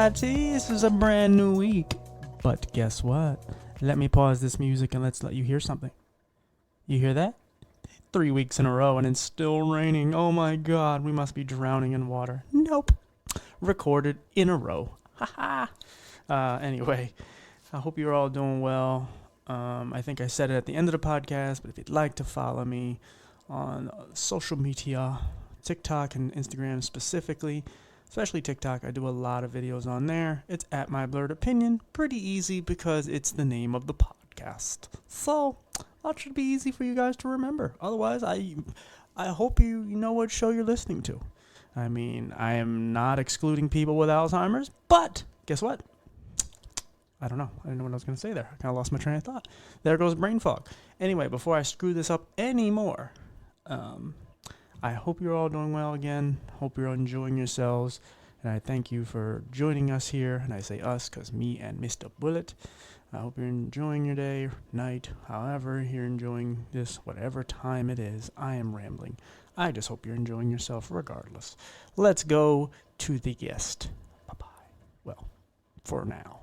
YT. This is a brand new week. But guess what? Let me pause this music and let's let you hear something. You hear that? 3 weeks in a row and it's still raining. Oh my god, we must be drowning in water. Nope. Recorded in a row. Haha. Anyway, I hope you're all doing well. I think I said it at the end of the podcast, but if you'd like to follow me on social media, TikTok and Instagram specifically, especially TikTok, I do a lot of videos on there. It's at My Blurred Opinion. Pretty easy because it's the name of the podcast. So that should be easy for you guys to remember. Otherwise, I hope you know what show you're listening to. I mean, I am not excluding people with Alzheimer's, but guess what? I don't know. I didn't know what I was going to say there. I kind of lost my train of thought. There goes brain fog. Anyway, before I screw this up anymore, I hope you're all doing well again. Hope you're enjoying yourselves. And I thank you for joining us here. And I say us because me and Mr. Bullet. I hope you're enjoying your day, night, however you're enjoying this, whatever time it is. I am rambling. I just hope you're enjoying yourself regardless. Let's go to the guest. Bye-bye. Well, for now.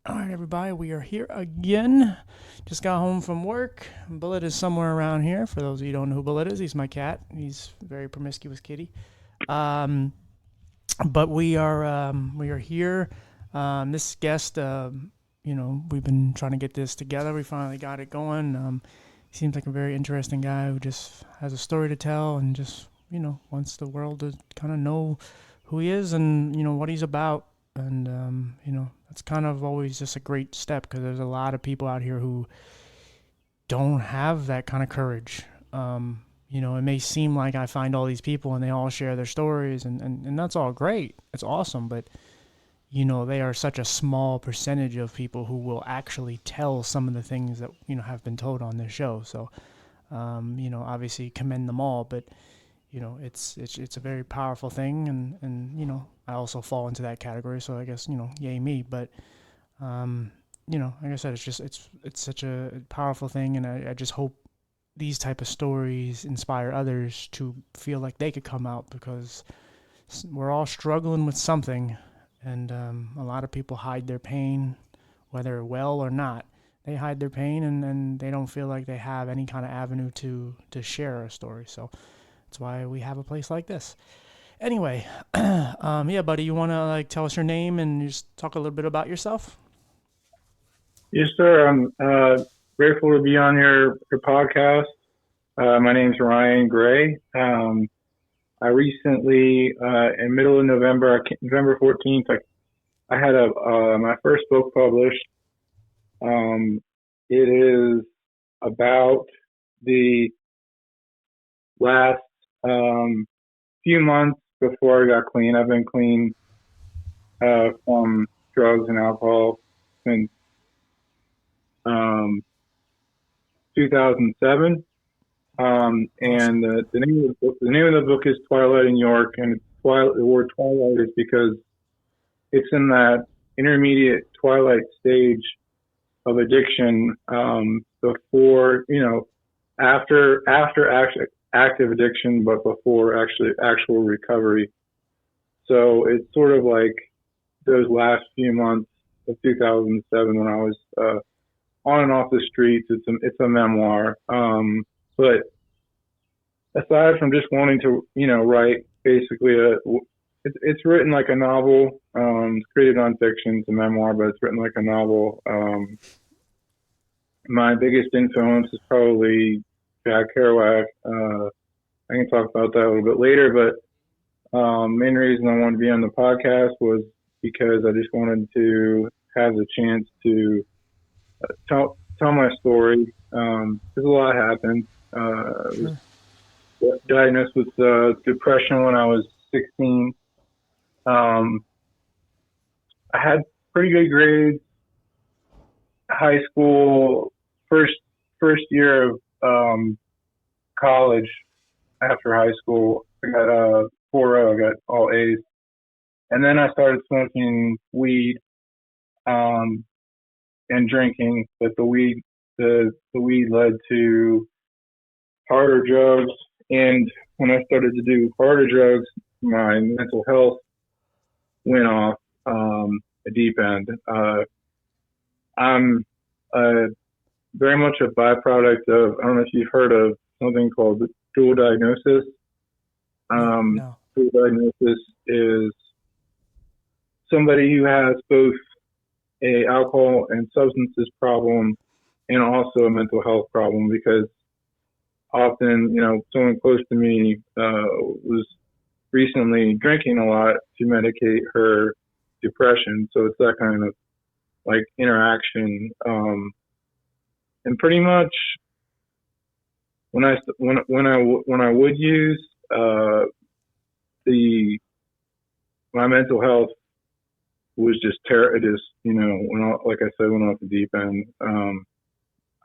All right, everybody, we are here again. Just got home from work. Bullet is somewhere around here. For those of you who don't know who Bullet is, he's my cat. He's a very promiscuous kitty. But we are here. This guest, we've been trying to get this together. We finally got it going. He seems like a very interesting guy who just has a story to tell and just, wants the world to kind of know who he is and, what he's about. And, that's kind of always just a great step because there's a lot of people out here who don't have that kind of courage. It may seem like I find all these people and they all share their stories and that's all great. It's awesome. But, they are such a small percentage of people who will actually tell some of the things that, have been told on this show. So, obviously commend them all, but it's a very powerful thing, and I also fall into that category. So I guess yay me. But like I said, it's such a powerful thing, and I just hope these type of stories inspire others to feel like they could come out because we're all struggling with something, and a lot of people hide their pain, whether well or not. They hide their pain, and they don't feel like they have any kind of avenue to share a story. So that's why we have a place like this. Anyway, yeah, buddy, you want to tell us your name and just talk a little bit about yourself? Yes, sir. I'm grateful to be on your podcast. My name's Ryan Gray. I recently, in middle of November, November 14th, I had my first book published. It is about the last few months before I got clean. I've been clean from drugs and alcohol since 2007. And the name of the book is Twilight in York, and the word Twilight is because it's in that intermediate twilight stage of addiction before, after active addiction, but before actual recovery. So it's sort of like those last few months of 2007 when I was on and off the streets. It's a memoir. But aside from just wanting to, write basically it's written like a novel. It's created nonfiction. It's a memoir, but it's written like a novel. My biggest influence is probably Jack Kerouac. I can talk about that a little bit later, but main reason I wanted to be on the podcast was because I just wanted to have the chance to tell my story. Because a lot happened. I was diagnosed with depression when I was 16. I had pretty good grades. High school, first year of college. After high school, I got 4.0. I got all A's, and then I started smoking weed and drinking. But the weed the weed led to harder drugs. And when I started to do harder drugs, my mental health went off a deep end. I'm very much a byproduct of, I don't know if you've heard of something called dual diagnosis. No. Dual diagnosis is somebody who has both a alcohol and substances problem and also a mental health problem, because often, someone close to me was recently drinking a lot to medicate her depression. So it's that kind of like interaction. And pretty much when I would use my mental health was just it just like I said, went off the deep end.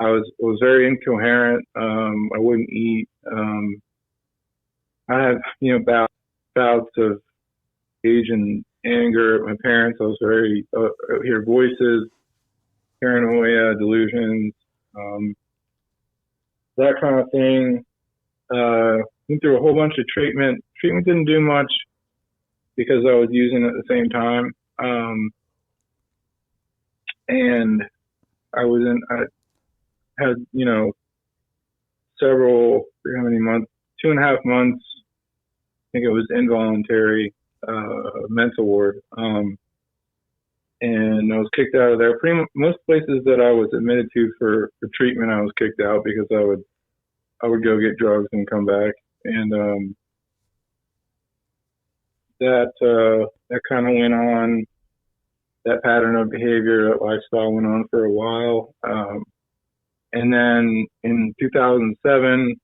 I was very incoherent. I wouldn't eat. I had bouts of rage and anger at my parents. I was very hear voices, paranoia, delusions, that kind of thing. Went through a whole bunch of treatment. Treatment didn't do much because I was using it at the same time. And I had, how many months, 2.5 months, I think it was involuntary, mental ward. And I was kicked out of there. Most places that I was admitted to for treatment, I was kicked out because I would go get drugs and come back. And, that kind of went on. That pattern of behavior, that lifestyle went on for a while. And then in 2007,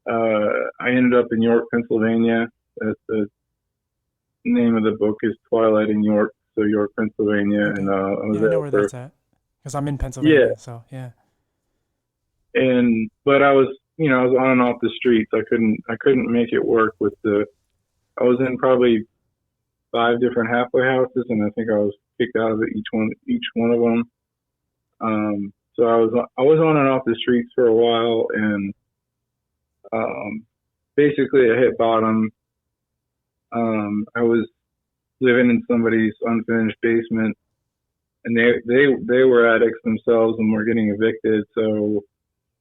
I ended up in York, Pennsylvania. The name of the book is Twilight in York, so York, Pennsylvania. Okay. And I was I know where that's at because I'm in Pennsylvania. Yeah. So yeah. But I was on and off the streets. I couldn't make it work with I was in probably 5 different halfway houses, and I think I was kicked out of each one of them. So I was on and off the streets for a while, and basically I hit bottom. I was living in somebody's unfinished basement, and they were addicts themselves and were getting evicted. So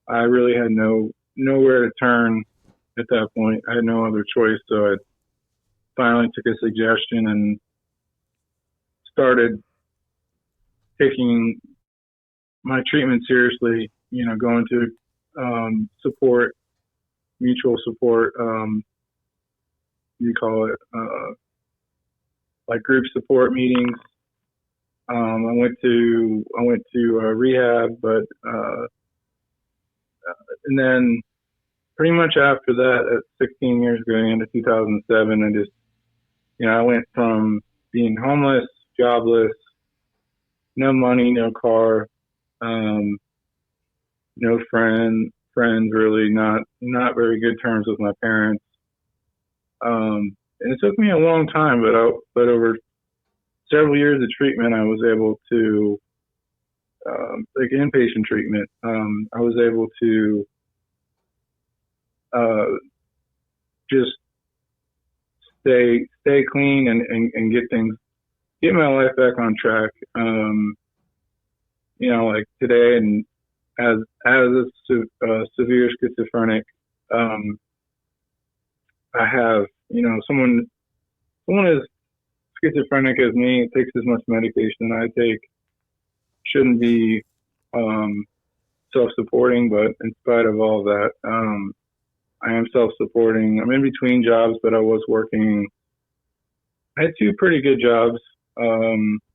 I really had nowhere to turn at that point. I had no other choice. So I finally took a suggestion and started taking my treatment seriously, going to support, mutual support, you call it, like group support meetings. I went to rehab, but and then pretty much after that, at 16 years ago, into 2007, I just, I went from being homeless, jobless, no money, no car, no friends really, not very good terms with my parents. And it took me a long time, but over several years of treatment, I was able to, like inpatient treatment, I was able to just stay clean and get my life back on track. Like today, and as a severe schizophrenic, I have, someone as schizophrenic as me, it takes as much medication I take, shouldn't be self-supporting, but in spite of all that, I am self-supporting. I'm in between jobs, but I was working. I had 2 pretty good jobs.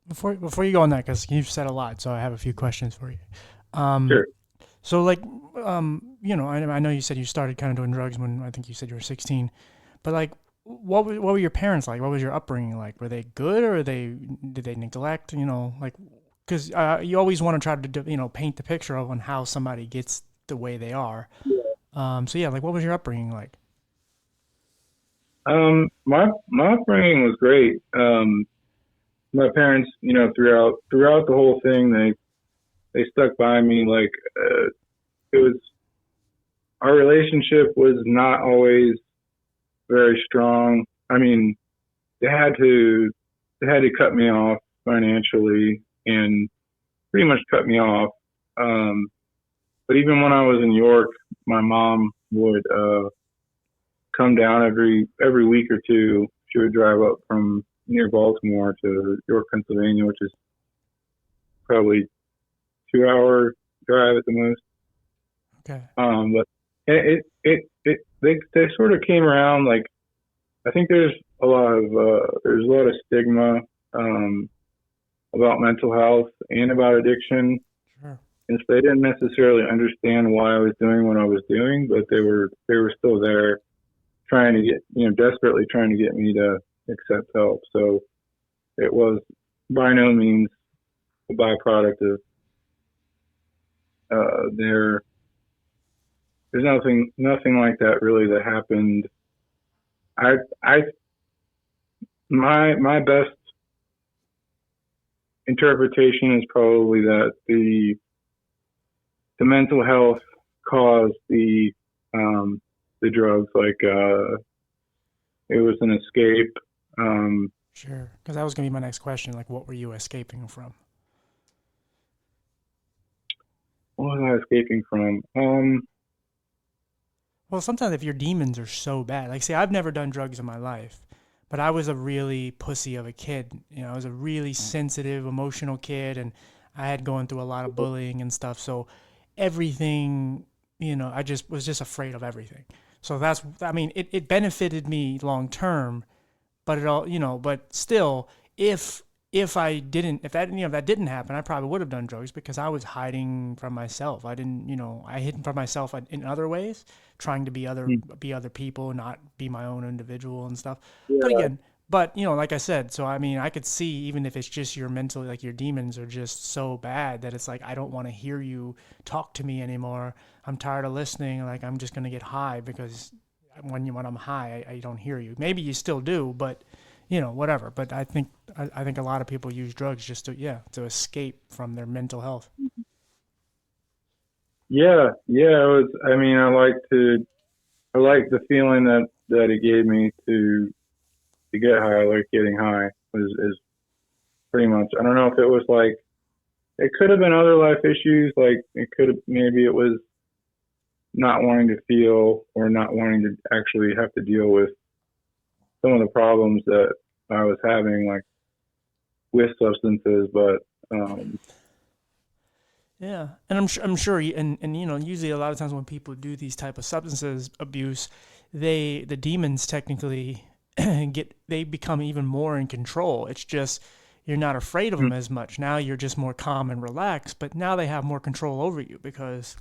Before you go on that, because you've said a lot, so I have a few questions for you. Sure. So like, I know you said you started kind of doing drugs when I think you said you were 16, but like, what were your parents like? What was your upbringing like? Were they good, or did they neglect? Like, because you always want to try to paint the picture of on how somebody gets the way they are. So yeah, like, what was your upbringing like? My upbringing was great. My parents, throughout the whole thing, they stuck by me. Like it was our relationship was not always very strong. I mean, they had to cut me off financially and pretty much cut me off. But even when I was in York, my mom would come down every week or two. She would drive up from near Baltimore to York, Pennsylvania, which is probably 2 hour drive at the most. Okay. But they sort of came around. Like, I think there's a lot of stigma about mental health and about addiction. Sure. And so they didn't necessarily understand why I was doing what I was doing, but they were still there, trying to get desperately trying to get me to accept help. So it was by no means a byproduct of there's nothing like that really that happened. My best interpretation is probably that the mental health caused the drugs. Like it was an escape. Sure, because that was gonna be my next question. Like, what were you escaping from? What was I escaping from? Well, sometimes if your demons are so bad, like, say, I've never done drugs in my life, but I was a really pussy of a kid. I was a really sensitive, emotional kid, and I had gone through a lot of bullying and stuff. So everything, I just was just afraid of everything. So it benefited me long term, but but still, if that didn't happen, I probably would have done drugs because I was hiding from myself. I hid from myself in other ways, trying to be other people, not be my own individual and stuff. Yeah. But like I said, so I could see, even if it's just your mental, like your demons are just so bad that it's like, I don't want to hear you talk to me anymore. I'm tired of listening. Like, I'm just gonna get high because when I'm high, I don't hear you. Maybe you still do, but whatever. But I think a lot of people use drugs just to escape from their mental health. Yeah. It was. I mean, I like the feeling that it gave me to get high. Like getting high is pretty much. I don't know if it was like, it could have been other life issues. Like maybe it was not wanting to feel or not wanting to actually have to deal with some of the problems that I was having, like with substances. But yeah, and I'm sure, and usually a lot of times when people do these type of substances abuse, the demons technically they become even more in control. It's just you're not afraid of them as much. Now you're just more calm and relaxed, but now they have more control over you because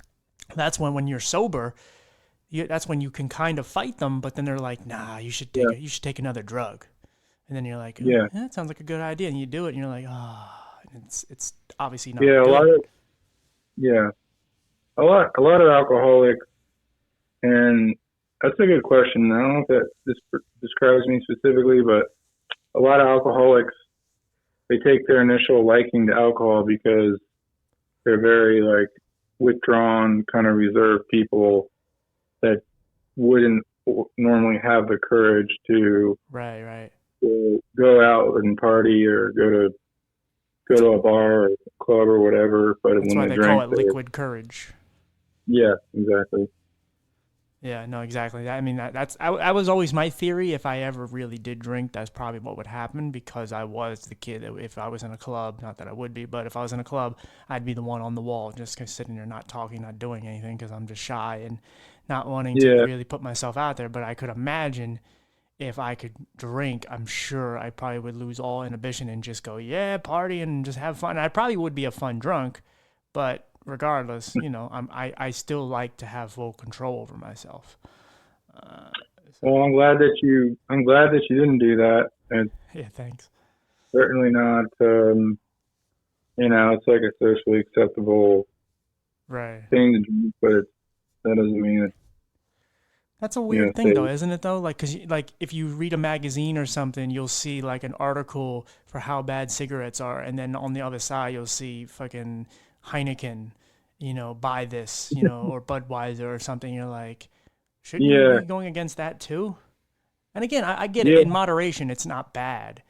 that's when you're sober. That's when you can kind of fight them, but then they're like, "Nah, you should take another drug," and then you're like, yeah, "That sounds like a good idea," and you do it, and you're like, "Ah," it's obviously not yeah, good. a lot of alcoholics, and that's a good question. I don't know if that describes me specifically, but a lot of alcoholics, they take their initial liking to alcohol because they're very like withdrawn, kind of reserved people that wouldn't normally have the courage to Right. go out and party or go to a bar or a club or whatever. But That's when why they they call drink, it liquid courage. yeah, exactly. Yeah, no, exactly. I mean, that was always my theory. If I ever really did drink, that's probably what would happen because I was the kid that if I was in a club, not that I would be, but if I was in a club, I'd be the one on the wall, just sitting there, not talking, not doing anything because I'm just shy and not wanting to Yeah, really put myself out there. But I could imagine if I could drink, I'm sure I probably would lose all inhibition and just go, yeah, party and just have fun. I probably would be a fun drunk, but regardless, I still like to have full control over myself. Uh, well, so I'm glad that you didn't do that, and yeah, thanks. certainly not. It's like a socially acceptable Right. thing to do, but that doesn't mean it's That's a weird thing, though, safe. isn't it? Though, like, like if you read a magazine or something, you'll see like an article for how bad cigarettes are, and then on the other side, you'll see fucking Heineken, buy this, or Budweiser or something. You're like, shouldn't you Yeah, be going against that too? And again, I get it. yeah, In moderation, it's not bad,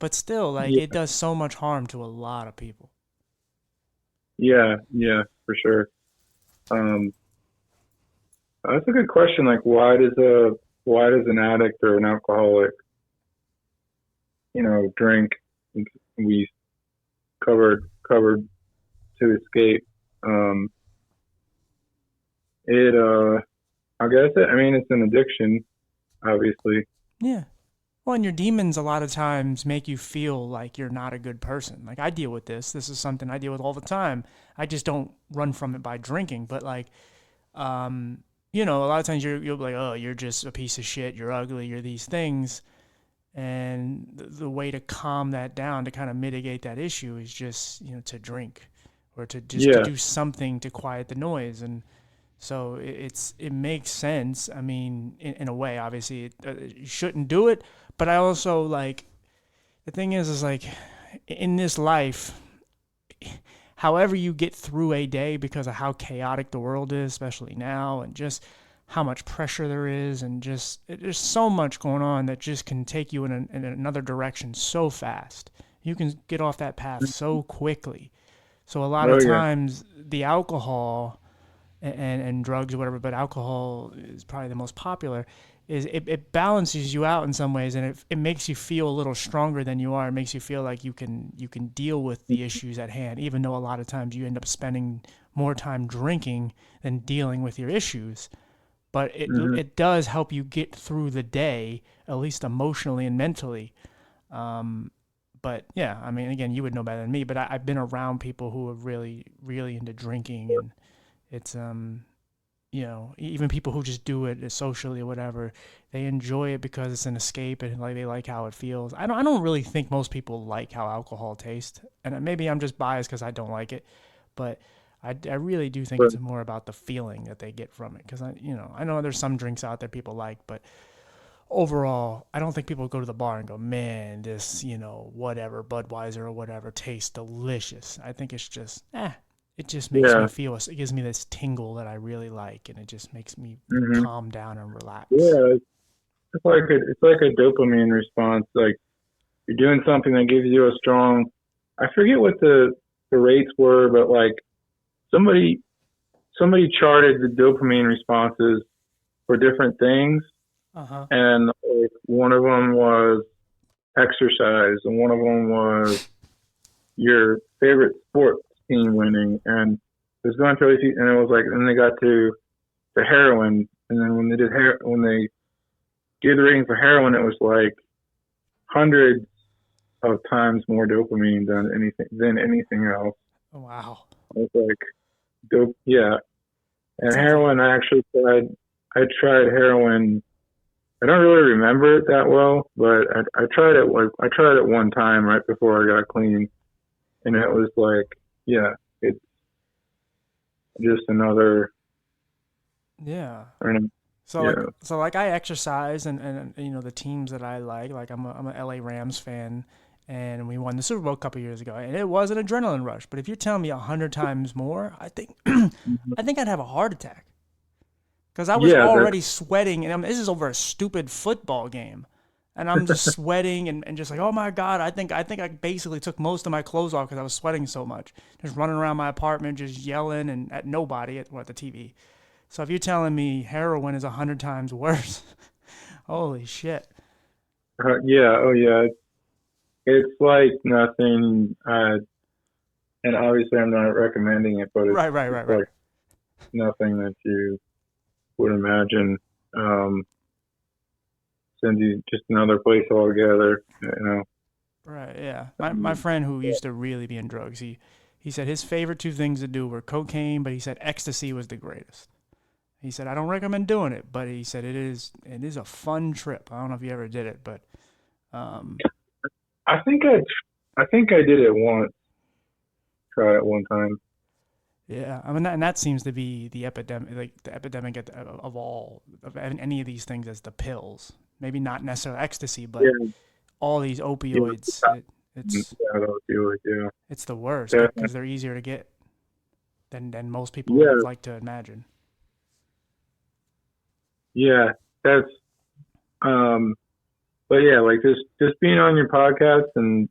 but still, like, yeah, it does so much harm to a lot of people. yeah, for sure. Um, that's a good question. Like, why does an addict or an alcoholic, drink? We covered to escape. Um, I guess I mean, it's an addiction, obviously. Yeah. Well, and your demons a lot of times make you feel like you're not a good person. Like, I deal with this. This is something I deal with all the time. I just don't run from it by drinking. But like, um, a lot of times you'll be like, oh, you're just a piece of shit. You're ugly. You're these things. And the way to calm that down, to kind of mitigate that issue, is just to drink, or to Yeah. do something to quiet the noise. And so it makes sense. I mean, in a way, obviously, you shouldn't do it. But I also like, the thing is like, in this life, however you get through a day, because of how chaotic the world is, especially now, and just how much pressure there is, and just there's so much going on that just can take you in another direction so fast. You can get off that path so quickly. So a lot of Oh yeah. times the alcohol and drugs or whatever, but alcohol is probably the most popular, is it balances you out in some ways, and it makes you feel a little stronger than you are. It makes you feel like you can deal with the issues at hand, even though a lot of times you end up spending more time drinking than dealing with your issues. But it Hmm. it does help you get through the day, at least emotionally and mentally. Um, but yeah, I mean, again, you would know better than me. But I've been around people who are really, really into drinking, and it's even people who just do it socially or whatever, they enjoy it because it's an escape, and like they like how it feels. I don't really think most people like how alcohol tastes, and maybe I'm just biased because I don't like it, but I really do think But it's more about the feeling that they get from it, because I know there's some drinks out there people like, but overall I don't think people go to the bar and go, man, this whatever Budweiser or whatever tastes delicious. I think it's just it just makes me yeah. feel, it gives me this tingle that I really like, and it just makes me Hmm. calm down and relax. Yeah. It's like a dopamine response. Like, you're doing something that gives you a strong. I forget what the rates were, but like, somebody somebody charted the dopamine responses for different things, Uh-huh. and like, one of them was exercise, and one of them was your favorite sports team winning, and it was going through, and it was like, and they got to the heroin, and then when they did the rating for heroin, it was like hundreds of times more dopamine than anything else. Wow. I was like, dope, yeah. It And sounds like heroin, I actually tried. I tried heroin. I don't really remember it that well, but I tried it. Like, I tried it one time right before I got clean, and it was like, yeah, it's just another. yeah. I don't know, So like yeah, so like I exercise, and the teams that I like I'm a LA Rams fan, and we won the Super Bowl a couple years ago, and it was an adrenaline rush. But if you're telling me 100 times more, I think mhm. I think I'd have a heart attack, because I was Yeah. That already sweating, and this is over a stupid football game, and I'm just sweating, and just like, oh my god, I think I basically took most of my clothes off because I was sweating so much, just running around my apartment, just yelling and at nobody at the TV. So if you're telling me heroin is 100 times worse, holy shit! yeah. Oh yeah. It's like nothing. And obviously, I'm not recommending it, but it's Right, right, it's right, right, like nothing that you would imagine. Um, Send you just another place altogether. right. Yeah, my Um, friend who used to really be in drugs, he said his favorite two things to do were cocaine, but he said ecstasy was the greatest. He said I don't recommend doing it, but he said it is a fun trip. I don't know if you ever did it, but um, I think I did it once. Try it one time. yeah, I mean, and that seems to be the epidemic, like the epidemic of all of any of these things, as the pills. Maybe not necessarily ecstasy, but Yeah, all these yeah, opioids. It's yeah, that was good. Yeah, it's the worst definitely. because they're easier to get. than most people Yeah, would like to imagine. yeah, that's um, but yeah, like just being on your podcast and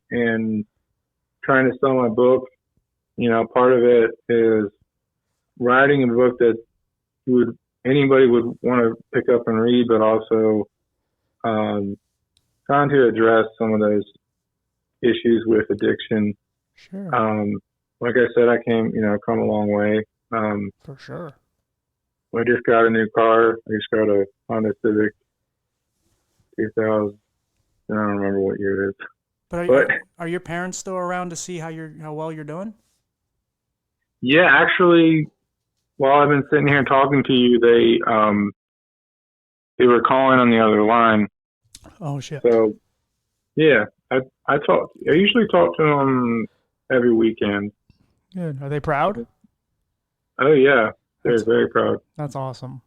trying to sell my book. Part of it is writing a book that would anybody would want to pick up and read, but also um, trying to address some of those issues with addiction. Sure, Um, like I said, I come a long way. Um, for sure. I just got a new car. I just got a Honda Civic 2000. I don't remember what year it is, But but are your parents still around to see how well you're doing? yeah, actually, while I've been sitting here talking to you, they were calling on the other line. Oh shit. So yeah, I usually talk to them every weekend. Good. Are they proud? Oh yeah, they're That's very proud. that's awesome.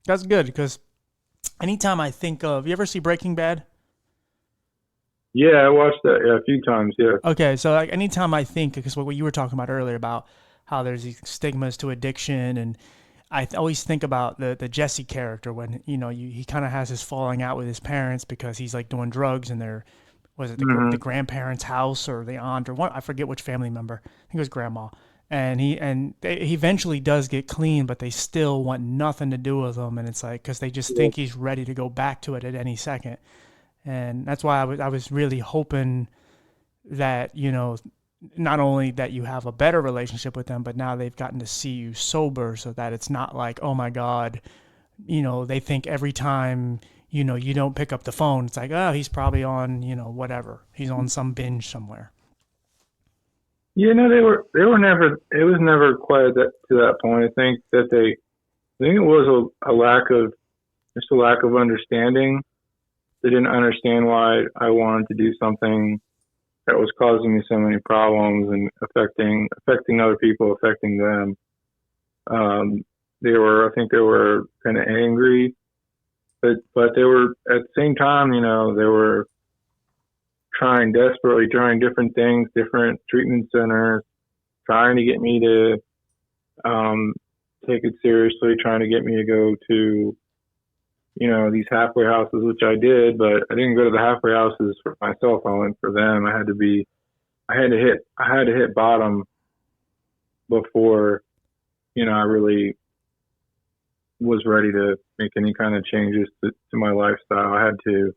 That's good because anytime I think of, you ever see Breaking Bad? Yeah, I watched that a few times. Yeah. Okay, so like anytime I think, because what you were talking about earlier about how there's these stigmas to addiction, and always think about the Jesse character when he kind of has his falling out with his parents because he's like doing drugs and they're was it the Hmm. grandparents' house or the aunt or what, I forget which family member. I think it was grandma. He eventually does get clean, but they still want nothing to do with him, and it's like because they just think he's ready to go back to it at any second, and that's why I was really hoping that not only that you have a better relationship with them, but now they've gotten to see you sober, so that it's not like, oh my god, they think every time you don't pick up the phone, it's like, oh, he's probably on whatever, he's on some binge somewhere. Yeah, no, they were never. It was never quite to that point. I think it was a lack of just a lack of understanding. They didn't understand why I wanted to do something that was causing me so many problems and affecting other people, affecting them. I think they were kind of angry, but they were at the same time, they were desperately trying different things, different treatment centers, trying to get me to um, take it seriously, trying to get me to go to these halfway houses, which I did, but I didn't go to the halfway houses for myself. I went for them. I had to hit bottom before I really was ready to make any kind of changes to my lifestyle. I had to,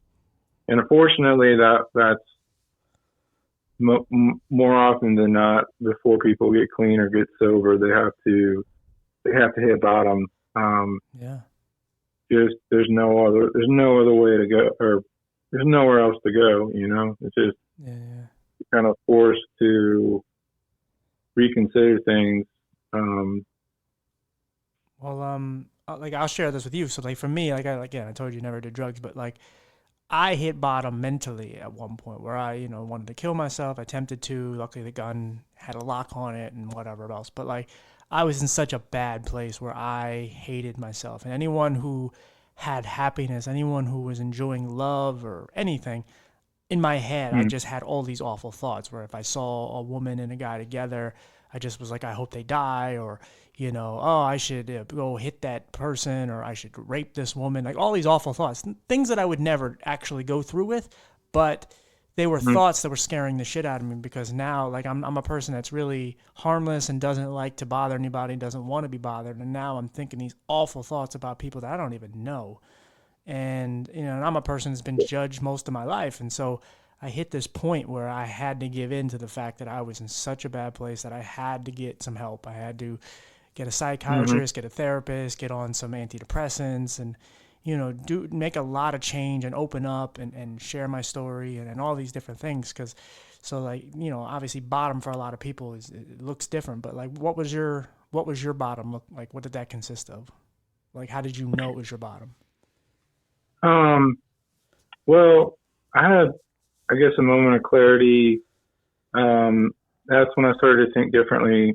and unfortunately, that's more often than not, before people get clean or get sober, they have to hit bottom. Um, Yeah. just there's no other way to go, or there's nowhere else to go. It's just Yeah, yeah. kind of forced to reconsider things. Um, Well, like I'll share this with you. So like for me, I told you never did drugs, but like I hit bottom mentally at one point where I wanted to kill myself. I attempted to. Luckily, the gun had a lock on it and whatever else. But like I was in such a bad place where I hated myself. And anyone who had happiness, anyone who was enjoying love or anything, in my head, I mm, just had all these awful thoughts where if I saw a woman and a guy together, I just was like, I hope they die, or, oh, I should go hit that person, or I should rape this woman. Like all these awful thoughts, things that I would never actually go through with, but they were mm, thoughts that were scaring the shit out of me because now, like, I'm a person that's really harmless and doesn't like to bother anybody, doesn't want to be bothered. And now I'm thinking these awful thoughts about people that I don't even know, and and I'm a person that's been judged most of my life, and so I hit this point where I had to give in to the fact that I was in such a bad place that I had to get some help. I had to get a mm-hmm, psychiatrist, get a therapist, get on some antidepressants, and do make a lot of change and open up and share my story and all these different things. Because so like obviously bottom for a lot of people it looks different, but like what was your bottom look like? What did that consist of? Like how did you know it was your bottom? um, well, I had, I guess, a moment of clarity. Um, that's when I started to think differently.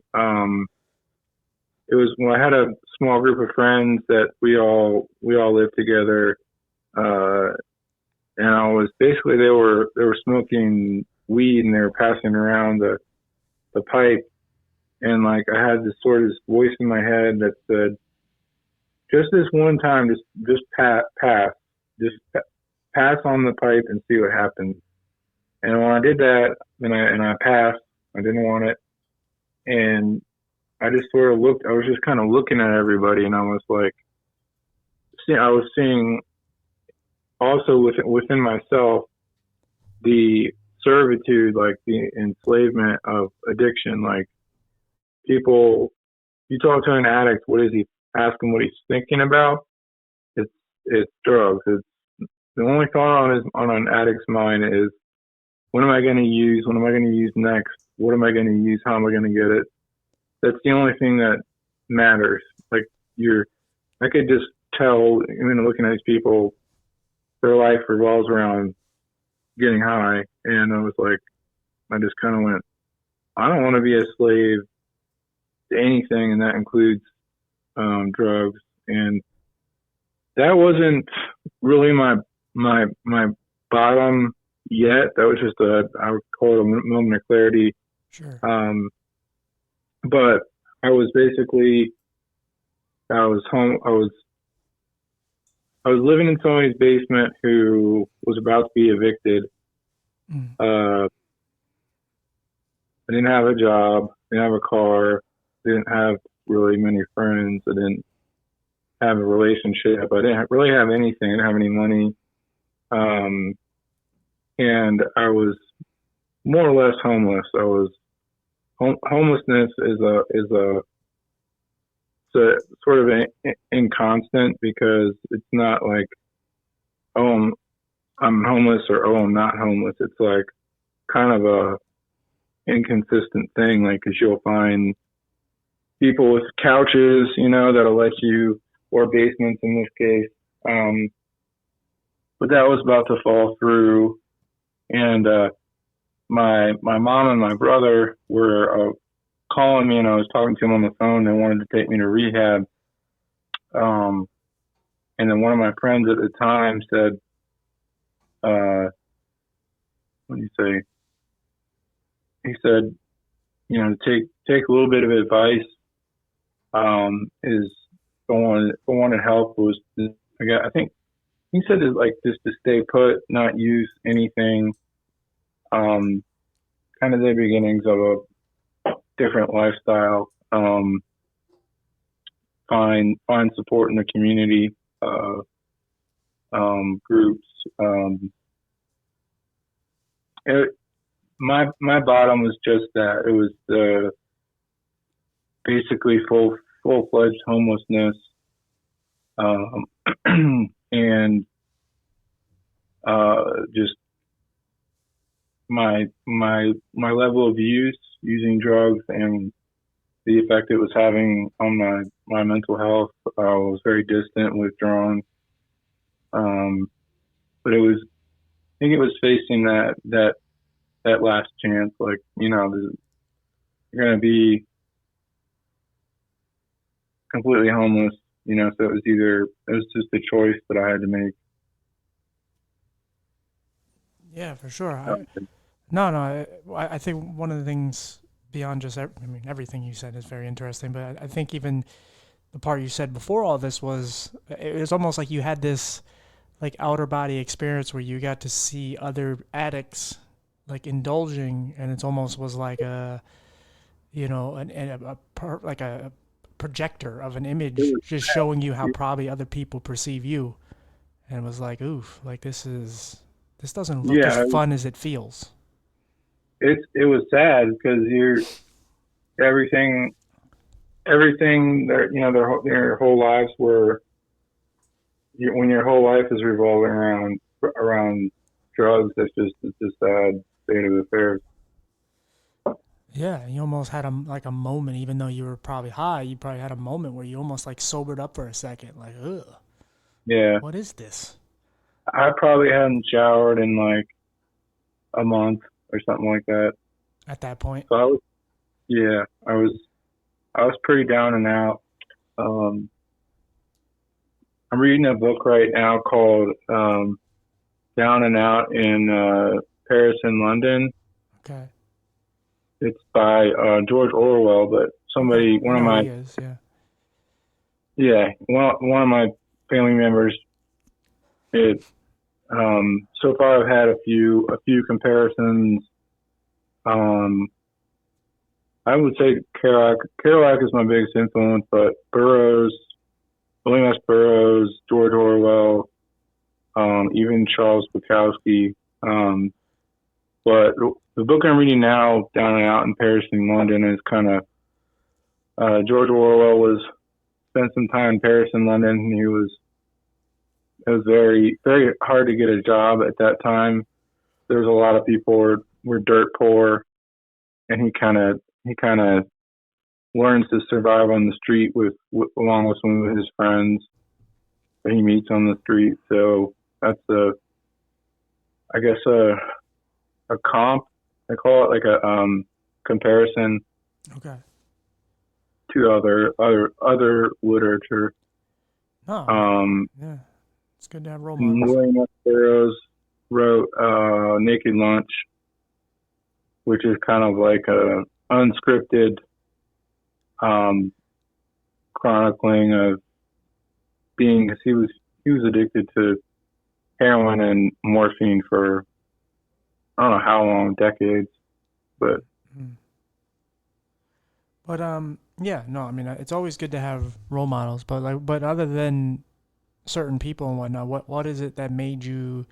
It was when I had a small group of friends that we all lived together, uh, and I was basically they were smoking weed and they were passing around the pipe, and like I had this sort of this voice in my head that said, just this one time, just pass, just pass on the pipe and see what happens. And when I did that, and I passed, I didn't want it, and I just sort of looked. I was just kind of looking at everybody, and I was like, I was seeing also within myself the servitude, like the enslavement of addiction. Like people, you talk to an addict, what is he? Ask him what he's thinking about. It's drugs. It's the only thought on an addict's mind is, what am I going to use? What am I going to use next? What am I going to use? How am I going to get it? That's the only thing that matters. Like I could just tell, even looking at these people, their life revolves around getting high. And I was like, I just kind of went, I don't want to be a slave to anything, and that includes drugs. And that wasn't really my bottom yet. That was just I would call it a moment of clarity. Sure. But I was basically, I was home. I was living in somebody's basement who was about to be evicted. I didn't have a job, didn't have a car, didn't have really many friends. I didn't have a relationship. I didn't really have anything. I didn't have any money. And I was more or less homeless. I was homelessness is a sort of inconstant, because it's not like, oh, I'm homeless, or oh, I'm not homeless. It's like kind of a inconsistent thing. Like, 'cause you'll find people with couches, that'll let you, or basements in this case. But that was about to fall through, and my mom and my brother were calling me, and I was talking to them on the phone. They wanted to take me to rehab. And then one of my friends at the time said, what do you say? He said, take a little bit of advice. Is wanted help was, I think he said is like just to stay put, not use anything. Kind of the beginnings of a different lifestyle. Find support in the community, groups. My bottom was just that. It was the basically full-fledged homelessness, and just my level of using drugs, and the effect it was having on my mental health. I was very distant, withdrawn. But I think it was facing that last chance, like, you're going to be completely homeless, so it was just a choice that I had to make. Yeah, for sure. I think one of the things beyond just, everything you said is very interesting, but I think even the part you said before all this it was almost like you had this like outer body experience where you got to see other addicts like indulging, and it almost was like a projector of an image just showing you how probably other people perceive you, and it was like, oof, like this doesn't look as fun as it feels. It was sad, because everything their whole lives were, when your whole life is revolving around drugs, it's a sad state of affairs. Yeah, you almost had a moment, even though you were probably high, you probably had a moment where you almost like sobered up for a second, like, ugh. Yeah. What is this? I probably hadn't showered in like a month or something like that. At that point? So I was pretty down and out. I'm reading a book right now called Down and Out in Paris and London. Okay. It's by George Orwell, but Okay, somebody, I one of know who my, he is. Yeah. yeah, one of my family members. It so far I've had a few comparisons. Um, I would say Kerouac is my biggest influence, but Burroughs, William S. Burroughs, George Orwell, even Charles Bukowski. But the book I'm reading now, Down and Out in Paris and London, is kind of George Orwell was spent some time in Paris and London. It was very very hard to get a job at that time. There's a lot of people were dirt poor, and he kind of learns to survive on the street along with some of his friends that he meets on the street. So that's I guess a comp. I call it like a comparison Okay. to other literature. No. Um, Yeah. It's good to have role models. William S. Burroughs wrote Naked Lunch, which is kind of like a unscripted chronicling of being, because he was addicted to heroin and morphine for I don't know how long, decades, but Mm. But yeah, no, I mean, it's always good to have role models, but like, but other than certain people and whatnot, what is it that made you?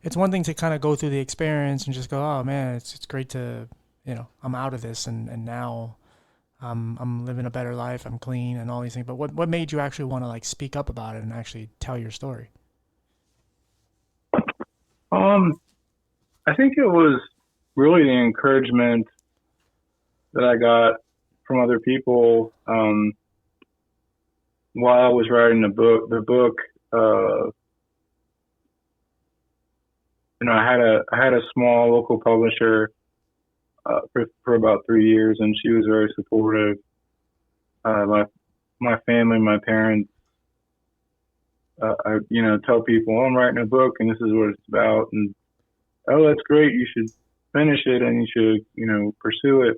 It's one thing to kind of go through the experience and just go, oh man, it's great to, I'm out of this and now I'm living a better life, I'm clean and all these things. But what made you actually want to like speak up about it and actually tell your story? um, I think it was really the encouragement that I got from other people while I was writing the book. The book, I had a small local publisher for about 3 years, and she was very supportive. My family, my parents, I tell people, oh, I'm writing a book, and this is what it's about, and oh, that's great, you should finish it, and you should pursue it.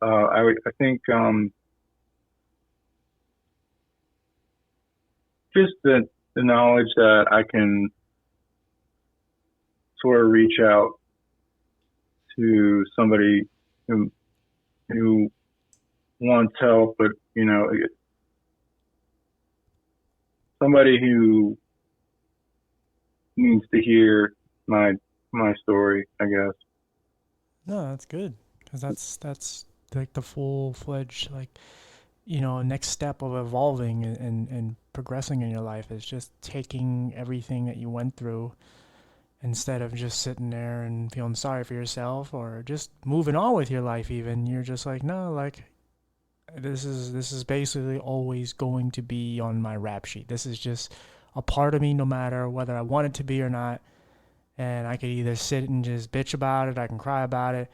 I think just the knowledge that I can sort of reach out to somebody who wants help, but somebody who needs to hear my story, I guess. No, that's good because that's like the full fledged like next step of evolving and progressing in your life is just taking everything that you went through instead of just sitting there and feeling sorry for yourself or just moving on with your life. Even you're just like, no, like this is basically always going to be on my rap sheet. This is just a part of me no matter whether I want it to be or not. And I could either sit and just bitch about it, I can cry about it,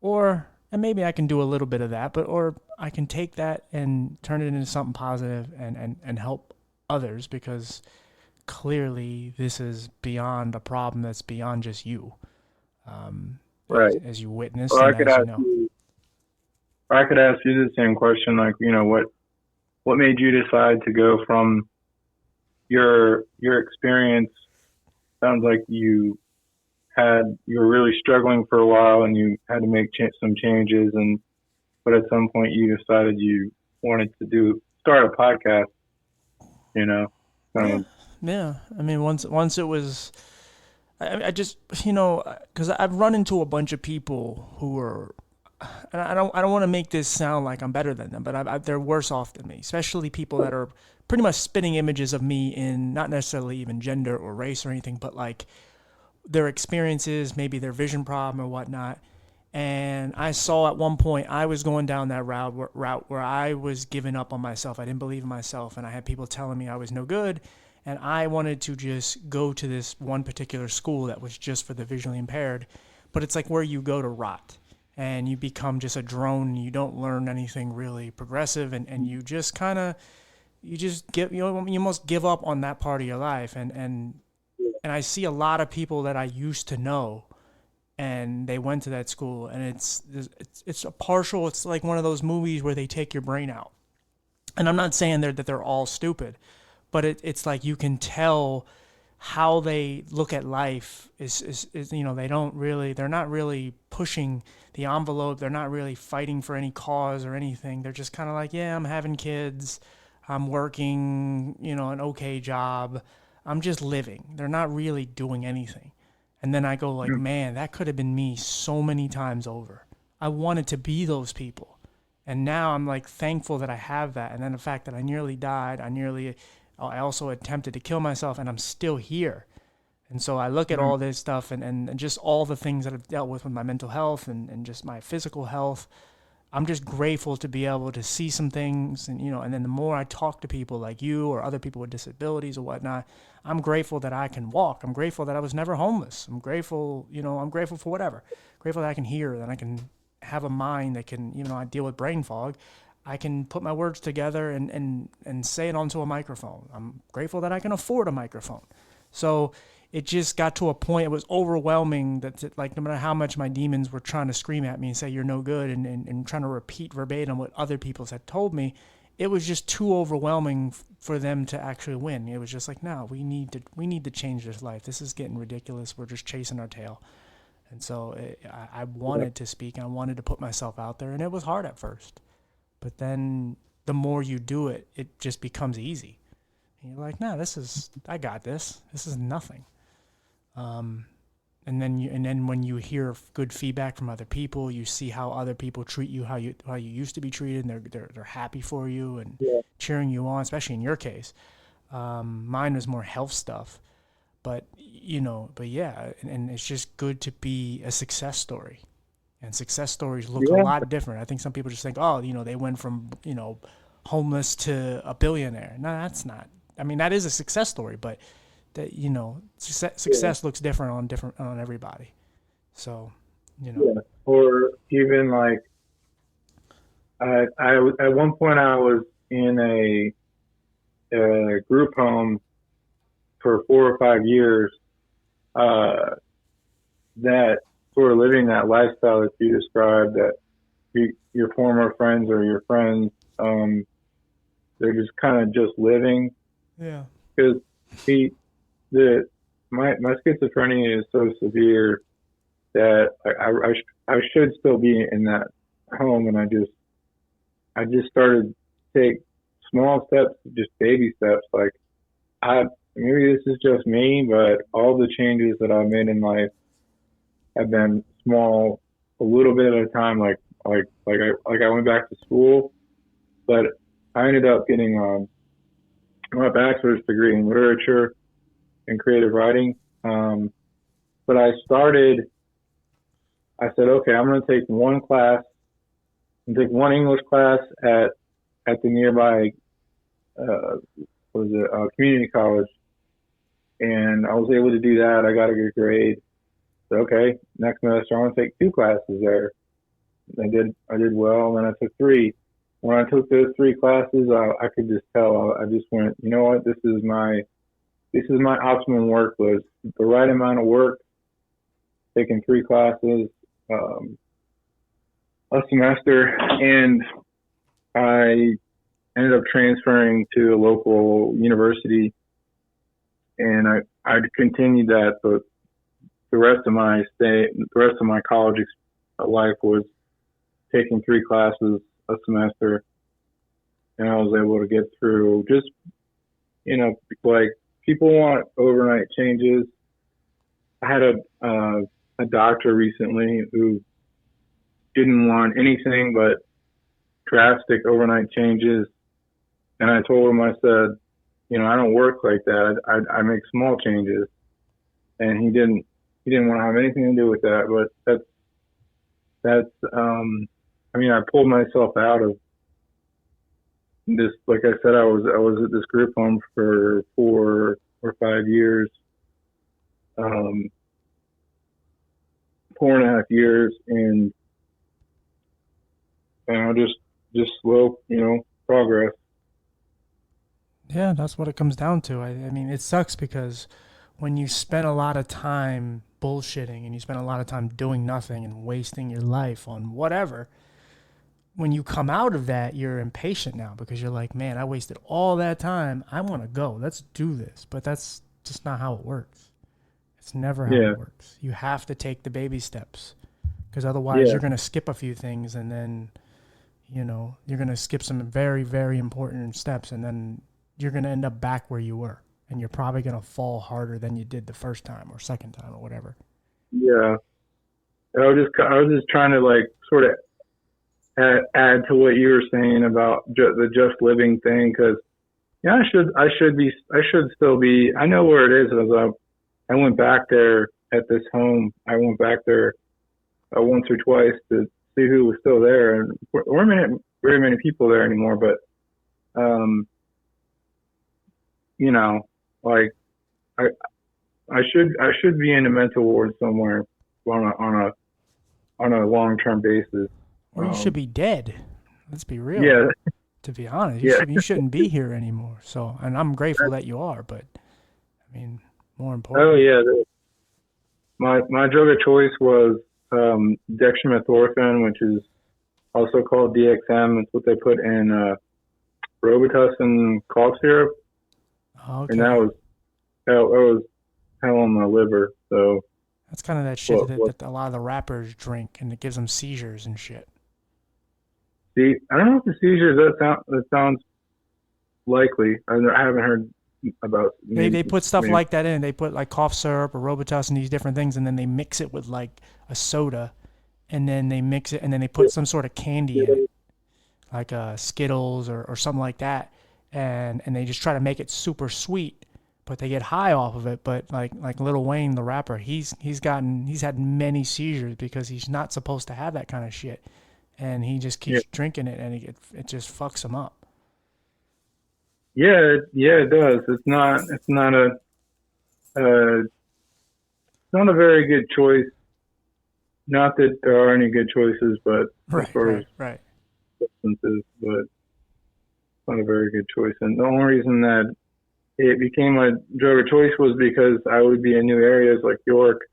or and maybe I can do a little bit of that, but or I can take that and turn it into something positive and help others because clearly this is beyond a problem that's beyond just you, Right. as you witnessed Or and as you know. I could ask you the same question, like, what made you decide to go from your experience? Sounds like you were really struggling for a while and you had to make some changes, but at some point you decided you wanted to start a podcast, you know. Yeah, Um, yeah. I mean, once it was, I just because I've run into a bunch of people who are, and I don't want to make this sound like I'm better than them, but they're worse off than me, especially people that are pretty much spitting images of me in not necessarily even gender or race or anything, but like their experiences, maybe their vision problem or whatnot. And I saw at one point I was going down that route where I was giving up on myself. I didn't believe in myself, and I had people telling me I was no good. And I wanted to just go to this one particular school that was just for the visually impaired. But it's like where you go to rot and you become just a drone and you don't learn anything really progressive and you just kind of, you just give, you almost give up on that part of your life. And I see a lot of people that I used to know and they went to that school, and it's a partial. It's like one of those movies where they take your brain out. And I'm not saying that they're all stupid, but it's like you can tell how they look at life is they're not really pushing the envelope. They're not really fighting for any cause or anything. They're just kind of like, yeah, I'm having kids, I'm working, an okay job, I'm just living. They're not really doing anything. And then I go like, man, that could have been me so many times over. I wanted to be those people. And now I'm like thankful that I have that. And then the fact that I nearly died, I also attempted to kill myself, and I'm still here. And so I look at all this stuff and just all the things that I've dealt with my mental health and just my physical health. I'm just grateful to be able to see some things, and then the more I talk to people like you or other people with disabilities or whatnot, I'm grateful that I can walk. I'm grateful that I was never homeless. I'm grateful, I'm grateful for whatever. Grateful that I can hear, that I can have a mind that can, I deal with brain fog. I can put my words together and say it onto a microphone. I'm grateful that I can afford a microphone. So it just got to a point, it was overwhelming that like no matter how much my demons were trying to scream at me and say you're no good and trying to repeat verbatim what other people had told me, it was just too overwhelming for them to actually win. It was just like, no, we need to change this life. This is getting ridiculous. We're just chasing our tail. And so I wanted to speak, and I wanted to put myself out there, and it was hard at first. But then the more you do it, it just becomes easy. And you're like, no, I got this. This is nothing. And then when you hear good feedback from other people, you see how other people treat you, how you used to be treated, and they're happy for you and cheering you on. Especially in your case, mine was more health stuff, but yeah, and it's just good to be a success story. And success stories look a lot different. I think some people just think, oh, they went from homeless to a billionaire. No, that's not. I mean, that is a success story, but that success looks different on everybody. So or even like I at one point I was in a group home for 4 or 5 years, that sort of living that lifestyle that you described, that your former friends or your friends, they're just kind of just living. Yeah. Because my schizophrenia is so severe that I should still be in that home, and I just started to take small steps, just baby steps. Like maybe this is just me, but all the changes that I've made in life have been small, a little bit at a time. Like I went back to school, but I ended up getting my bachelor's degree in literature and creative writing. But I said, okay, I'm going to take one class, and take one English class at the nearby, community college. And I was able to do that. I got a good grade. So, okay, next semester I want to take 2 classes there. I did well, and then I took 3. When I took those 3 classes, I could just tell. I just went, you know what? This is my optimum work, was the right amount of work, taking 3 classes a semester, and I ended up transferring to a local university, and I continued that, but the rest of my college life was taking 3 classes a semester, and I was able to get through. Just like, people want overnight changes. I had a doctor recently who didn't want anything but drastic overnight changes, and I told him, I said, I don't work like that. I make small changes, and he didn't want to have anything to do with that. But that's I pulled myself out of this. Like I said, I was at this group home for 4 or 5 years, 4.5 years, and just slow, progress. Yeah, that's what it comes down to. I mean, it sucks because when you spend a lot of time bullshitting and you spend a lot of time doing nothing and wasting your life on whatever, when you come out of that, you're impatient now because you're like, man, I wasted all that time. I want to go. Let's do this. But that's just not how it works. It's never how Yeah. it works. You have to take the baby steps because otherwise Yeah. you're going to skip a few things and then, you're going to skip some very, very important steps and then you're going to end up back where you were. And you're probably going to fall harder than you did the first time or second time or whatever. Yeah. I was just trying to like sort of add to what you were saying about the just living thing, because yeah, I should still be. I know where it is. As I went back there at this home. I went back there once or twice to see who was still there, and there weren't very many people there anymore. But like I should be in a mental ward somewhere on a long term basis. Or you should be dead. Let's be real. Yeah. To be honest, Yeah. you shouldn't be here anymore. So, and I'm grateful that you are, but I mean, more important. Oh yeah. My drug of choice was dextromethorphan, which is also called DXM. It's what they put in Robitussin cough syrup, Okay. and that was hell on my liver. So That's kind of that shit that a lot of the rappers drink, and it gives them seizures and shit. see, I don't know if the seizures that sounds likely. I haven't heard about. They put stuff like that in. They put like cough syrup or Robitussin, these different things, and then they mix it with like a soda, and then they mix it, and then they put some sort of candy in it, like Skittles or something like that, and they just try to make it super sweet, but they get high off of it. But like Lil Wayne, the rapper, he's had many seizures because he's not supposed to have that kind of shit, and he just keeps drinking it, and it just fucks him up. Yeah, it does. It's not a very good choice. Not that there are any good choices, but as far as substances, but it's not a very good choice. And the only reason that it became my drug of choice was because I would be in new areas like York,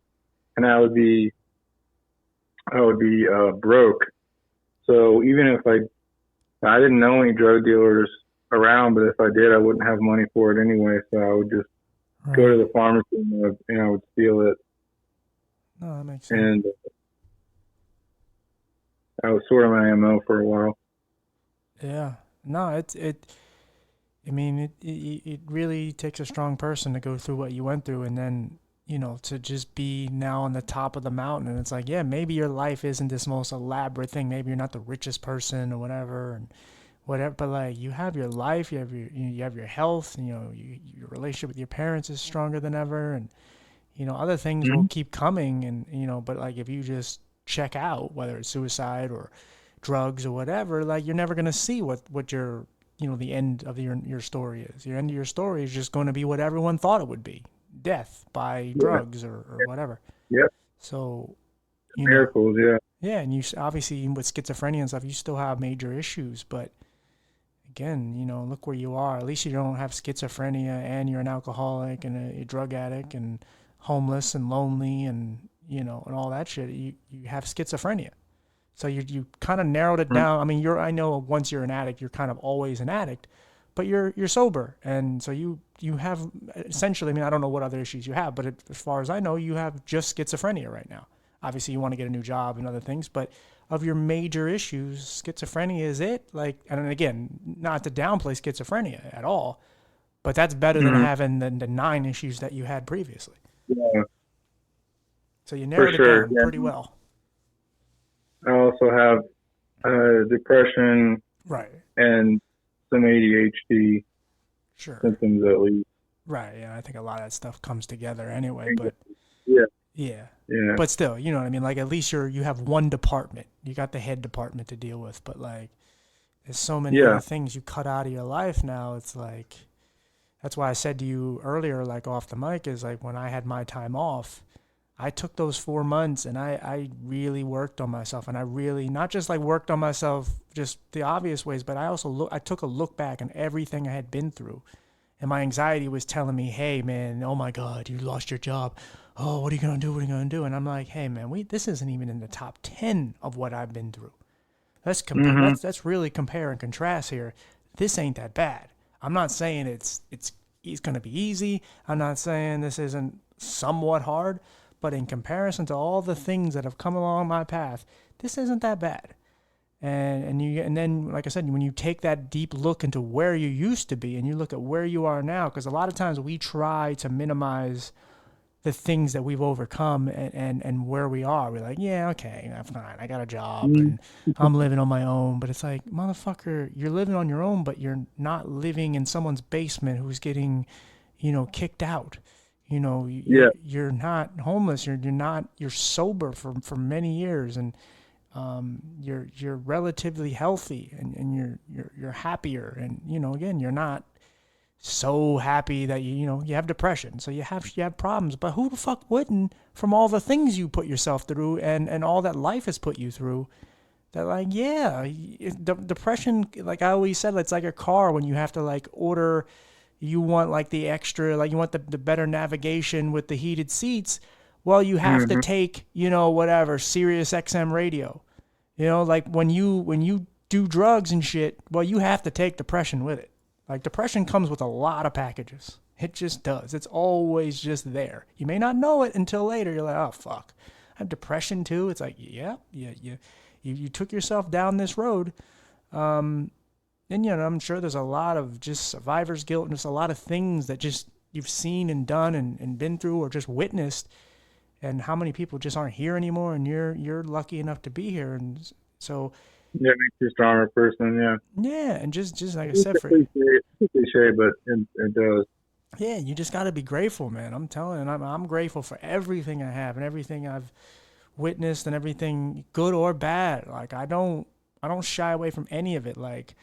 and I would be broke. So even if I didn't know any drug dealers around, but if I did, I wouldn't have money for it anyway. So I would just go to the pharmacy and I would steal it. No, that makes sense. And that was sort of my MO for a while. Yeah. No, I mean, it really takes a strong person to go through what you went through, and then, to just be now on the top of the mountain. And it's like, yeah, maybe your life isn't this most elaborate thing. Maybe you're not the richest person or whatever, but like you have your life, you have your health, and, your relationship with your parents is stronger than ever, and other things will keep coming, and but like if you just check out, whether it's suicide or drugs or whatever, like you're never gonna see what your the end of your story is. Your end of your story is just going to be what everyone thought it would be: death by drugs or whatever. Yep. So miracles, yeah, and you obviously with schizophrenia and stuff, you still have major issues, but again, look where you are. At least you don't have schizophrenia and you're an alcoholic and a drug addict and homeless and lonely and and all that shit. You have schizophrenia. So you kind of narrowed it down. I mean, I know once you're an addict, you're kind of always an addict, but you're sober, and so you have essentially. I mean, I don't know what other issues you have, but as far as I know, you have just schizophrenia right now. Obviously, you want to get a new job and other things, but of your major issues, schizophrenia is it. Like, and again, not to downplay schizophrenia at all, but that's better than having the 9 issues that you had previously. Yeah. So you narrowed it down pretty well. I also have depression, right, and some ADHD symptoms at least. Right, yeah, I think a lot of that stuff comes together anyway, but yeah. But still, you know what I mean? Like at least you have one department. You got the head department to deal with, but like there's so many other things you cut out of your life now. It's like that's why I said to you earlier, like off the mic, is like when I had my time off, I took those 4 months and I really worked on myself, and I really not just like worked on myself just the obvious ways, but I also I took a look back on everything I had been through And my anxiety was telling me, hey, man, oh my God, you lost your job. Oh, what are you going to do? What are you going to do? And I'm like, hey, man, this isn't even in the top 10 of what I've been through. Mm-hmm. Let's really compare and contrast here. This ain't that bad. I'm not saying it's going to be easy. I'm not saying this isn't somewhat hard, but in comparison to all the things that have come along my path, this isn't that bad. And then, like I said, when you take that deep look into where you used to be and you look at where you are now, because a lot of times we try to minimize the things that we've overcome and where we are. We're like, yeah, okay, that's fine. I got a job and I'm living on my own. But it's like, motherfucker, you're living on your own, but you're not living in someone's basement who's getting, kicked out. Yeah. You're not homeless. You're sober for many years, and you're relatively healthy, and you're happier. And again, you're not so happy that you have depression, so you have problems. But who the fuck wouldn't, from all the things you put yourself through and all that life has put you through? That, like, yeah, depression, like I always said, it's like a car when you have to like order, you want like the extra, like you want the better navigation with the heated seats. Well, you have to Mm-hmm. take whatever Sirius XM radio. Like when you do drugs and shit, well, you have to take depression with it. Like, depression comes with a lot of packages. It just does. It's always just there. You may not know it until later. You're like, oh, fuck. I have depression too. It's like, yeah, you took yourself down this road. And, I'm sure there's a lot of just survivor's guilt and just a lot of things that just you've seen and done and been through or just witnessed. And how many people just aren't here anymore, and you're lucky enough to be here. And so, Yeah, it makes you a stronger person. Yeah. yeah, and just like I It's said, a cliche, but it does. yeah, you just got to be grateful, man. I'm telling you, I'm grateful for everything I have and everything I've witnessed and everything good or bad. Like, I don't shy away from any of it. Like,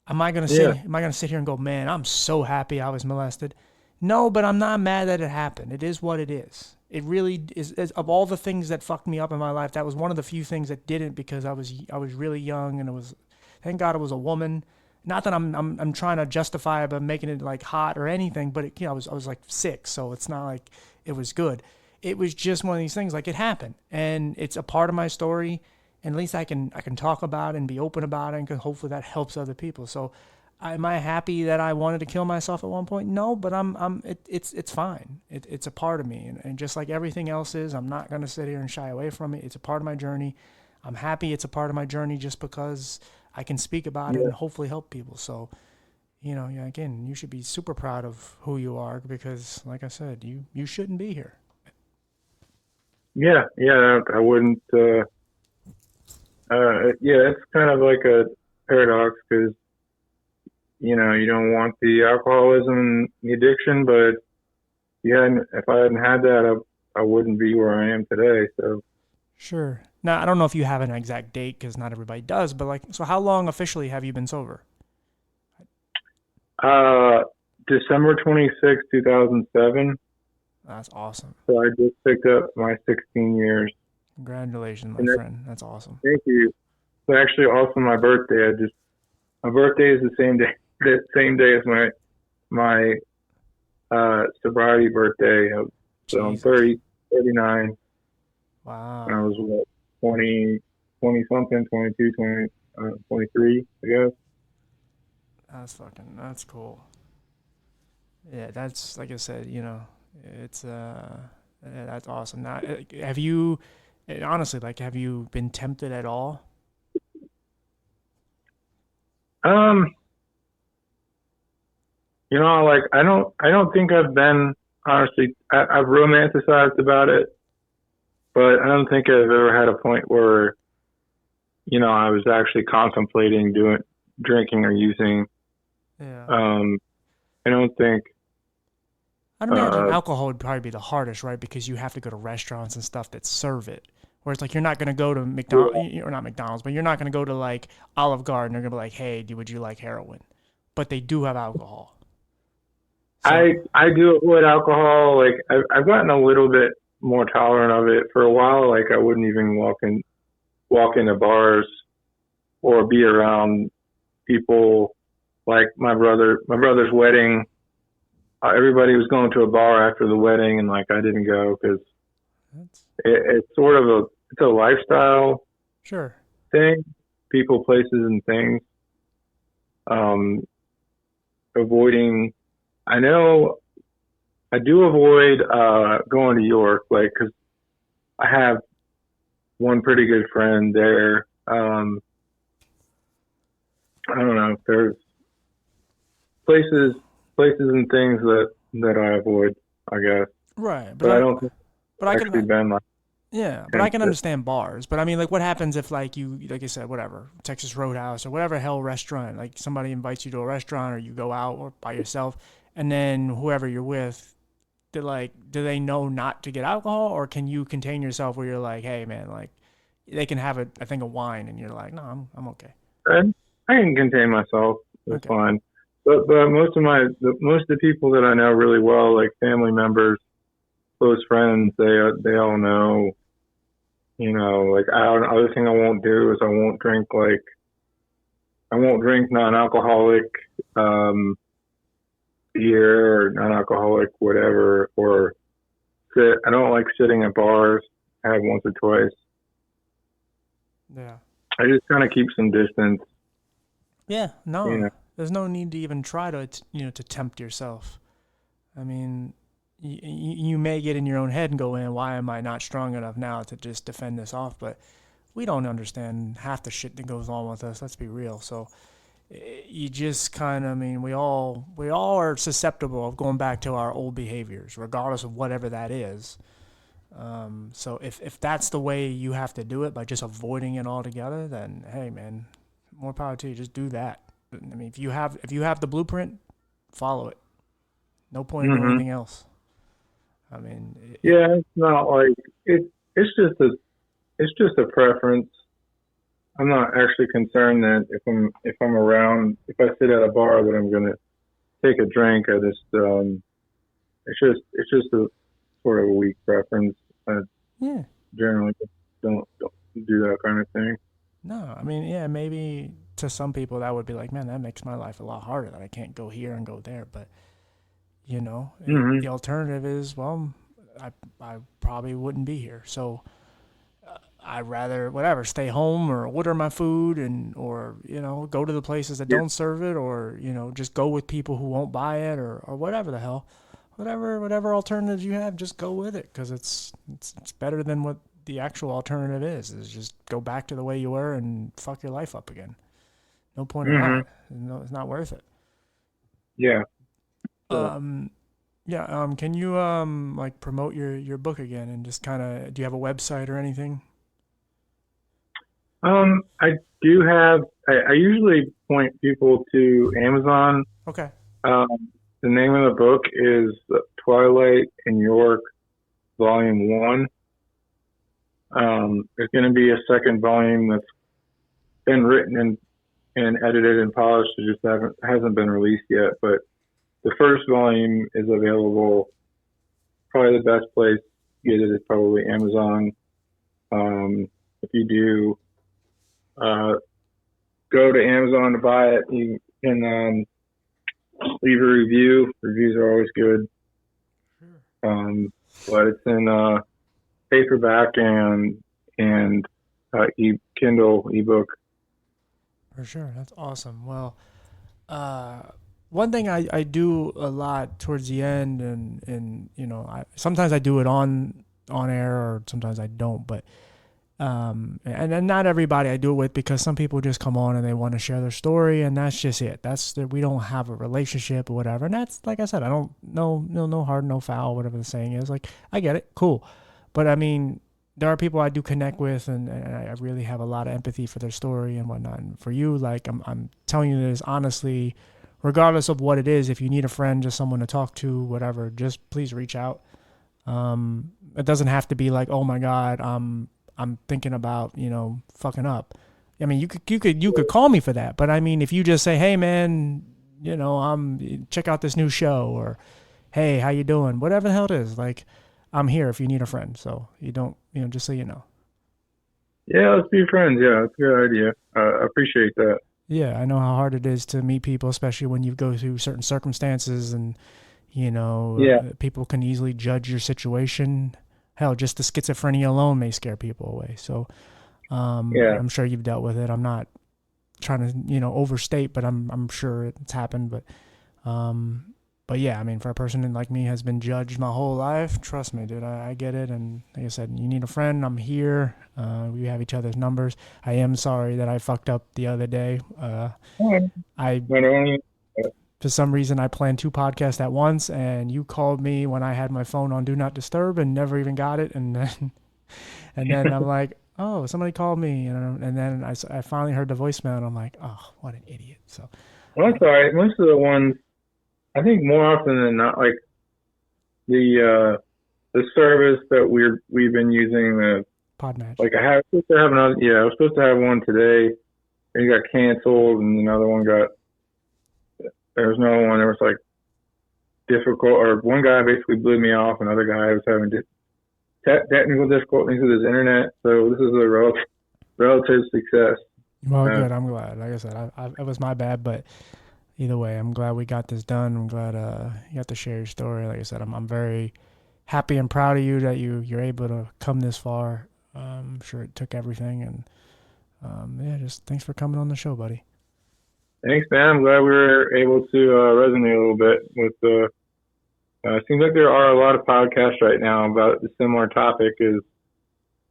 Yeah. am I gonna sit here and go, man, I'm so happy I was molested? No, but I'm not mad that it happened. It is what it is. It really is of all the things that fucked me up in my life, that was one of the few things that didn't, because I was really young, and it was, thank God it was a woman. Not that I'm trying to justify it by making it like hot or anything, but I was like 6, so it's not like it was good. It was just one of these things, like, it happened, and it's a part of my story, and at least I can talk about it and be open about it, and hopefully that helps other people. So, am I happy that I wanted to kill myself at one point? No, but it's fine. It's a part of me, and just like everything else is, I'm not gonna sit here and shy away from it. It's a part of my journey. I'm happy it's a part of my journey just because I can speak about it Yeah. and hopefully help people. So, yeah, again, you should be super proud of who you are, because, like I said, you shouldn't be here. Yeah. Yeah. I wouldn't. Yeah, it's kind of like a paradox because you don't want the alcoholism and the addiction, but yeah, if I hadn't had that, I wouldn't be where I am today. So, Sure. Now, I don't know if you have an exact date, because not everybody does, but like, so how long officially have you been sober? uh, December 26, 2007. That's awesome. So I just picked up my 16 years. Congratulations, my And friend. That's awesome. thank you. It's actually also my birthday. My birthday is the same day, the same day as my sobriety birthday. So I'm Jesus. 39. And I Wow. was what, 20 something, 22, 20, 23, I guess. That's cool. Yeah, that's, like I said, it's yeah, that's awesome. Now, have you, honestly, like, have you been tempted at all? Um, like I don't think I've been honestly. I've romanticized about it, but I don't think I've ever had a point where I was actually contemplating doing drinking or using. Yeah. Um, I don't think. I'd imagine Uh, alcohol would probably be the hardest, right? Because you have to go to restaurants and stuff that serve it. Whereas, like, you're not going to go to yeah, McDonald's, or not McDonald's, but you're not going to go to, like, Olive Garden. They're going to be like, hey, would you like heroin? But they do have alcohol. So, I do avoid alcohol. Like I've gotten a little bit more tolerant of it. For a while, like I wouldn't even walk into bars or be around people. Like my brother's wedding. everybody was going to a bar after the wedding, and like I didn't go because That's it's sort of a lifestyle sure. thing, people, places, and things. Um, avoiding, I know I do avoid going to York, like because I have one pretty good friend there. I don't know. There's places, and things that I avoid, I guess. Right, But I don't think but I've I actually can been like yeah, but I can tempted. understand bars. But I mean, like, what happens if like like you said, whatever Texas Roadhouse or whatever hell restaurant, like somebody invites you to a restaurant or you go out or by yourself, and then whoever you're with, do they know not to get alcohol, or can you contain yourself where you're like, hey man, like they can have a thing of wine, and you're like, no, I'm okay. And I can contain myself. It's Okay. fine. But most of the people that I know really well, like family members, close friends, they all know. You know, like other thing I won't do is I won't drink non-alcoholic um, beer or non-alcoholic whatever, or sit. I don't like sitting at bars. I have once or twice. Yeah. I just kind of keep some distance. Yeah. You No, know. there's no need to even try to to tempt yourself. I mean, you may get in your own head and go, in, why am I not strong enough now to just defend this off? But we don't understand half the shit that goes on with us. Let's be real. So you just kind of, I mean, we all are susceptible of going back to our old behaviors, regardless of whatever that is. So if that's the way you have to do it by just avoiding it altogether, then hey, man, more power to you. Just do that. I mean, if you have the blueprint, follow it. No point in doing Hmm. anything else. I mean, Yeah, it's not like it. It's just a preference. I'm not actually concerned that if I'm around, if I sit at a bar that I'm gonna take a drink. I just it's just a sort of a weak preference. I yeah, generally don't do that kind of thing. no, I mean, yeah, maybe to some people that would be like, man, that makes my life a lot harder that I can't go here and go there. But Hmm. the alternative is, well, I probably wouldn't be here. So I'd rather whatever stay home or order my food and or go to the places that Yeah. don't serve it or just go with people who won't buy it or whatever the hell, whatever alternatives you have, just go with it because it's better than what the actual alternative is just go back to the way you were and fuck your life up again. No point in Hmm. that. No, it's not worth it. Yeah. So, Um, yeah. Can you like promote your book again and just kind of do you have a website or anything? I do have. I usually point people to Amazon. Okay. Um, the name of the book is Twilight in York, Volume One. There's going to be a second volume that's been written and edited and polished. It just hasn't been released yet. But the first volume is available. Probably the best place to get it is probably Amazon. If you do go to Amazon to buy it, you can leave a review. Reviews are always good. Sure. But it's in paperback and Kindle ebook. For sure. That's awesome. Well, uh, one thing I do a lot towards the end, and sometimes I do it on air, or sometimes I don't. But and then not everybody I do it with because some people just come on and they want to share their story, and that's just it. We don't have a relationship or whatever, and that's like I said, I don't no hard no foul, whatever the saying is. Like I get it, cool, but I mean. There are people I do connect with, and I really have a lot of empathy for their story and whatnot. And for you, like I'm telling you this honestly, regardless of what it is, if you need a friend, just someone to talk to, whatever, just please reach out. It doesn't have to be like, oh my God, I'm thinking about fucking up. I mean, you could call me for that, but I mean, if you just say, hey man, check out this new show, or hey, how you doing, whatever the hell it is, like I'm here if you need a friend. So you don't, just so you know. Yeah, let's be friends. Yeah, that's a good idea. I appreciate that. Yeah, I know how hard it is to meet people, especially when you go through certain circumstances and Yeah. People can easily judge your situation. Hell, just the schizophrenia alone may scare people away. So Yeah. I'm sure you've dealt with it. I'm not trying to, overstate, but I'm sure it's happened. But yeah, I mean, for a person like me has been judged my whole life, trust me, dude, I get it. And like I said, you need a friend, I'm here. We have each other's numbers. I am sorry that I fucked up the other day. I Not only, For some reason, I planned 2 podcasts at once, and you called me when I had my phone on Do Not Disturb and never even got it. And then I'm like, oh, somebody called me. And then I finally heard the voicemail, and I'm like, oh, what an idiot. So, well, that's all right. Most of the ones, I think more often than not, like the service that we've been using, Podmatch. like I was supposed to have another, I was supposed to have one today, and it got canceled, and another one there was another one that was like difficult, or one guy basically blew me off, another guy was having technical difficulties with his internet, so this is a relative success. Well, good. I'm glad. Like I said, it was my bad, but either way, I'm glad we got this done. I'm glad you got to share your story. Like I said, I'm very happy and proud of you that you're able to come this far. I'm sure it took everything, and just thanks for coming on the show, buddy. Thanks, man. I'm glad we were able to resonate a little bit with the. It seems like there are a lot of podcasts right now about the similar topic: is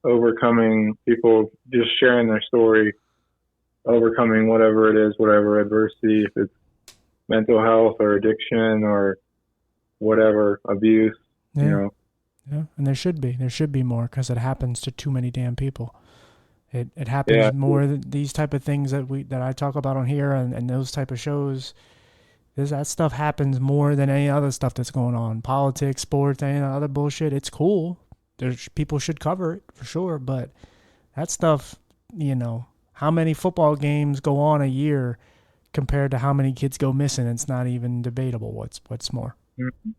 overcoming people just sharing their story, overcoming whatever it is, whatever adversity, if it's mental health or addiction or whatever, abuse. Yeah, and there should be more, because it happens to too many damn people. It happens more. These type of things that I talk about on here and those type of shows. That stuff happens more than any other stuff that's going on. Politics, sports, any other bullshit. It's cool. People should cover it for sure. But that stuff, how many football games go on a year compared to how many kids go missing? It's not even debatable. What's more,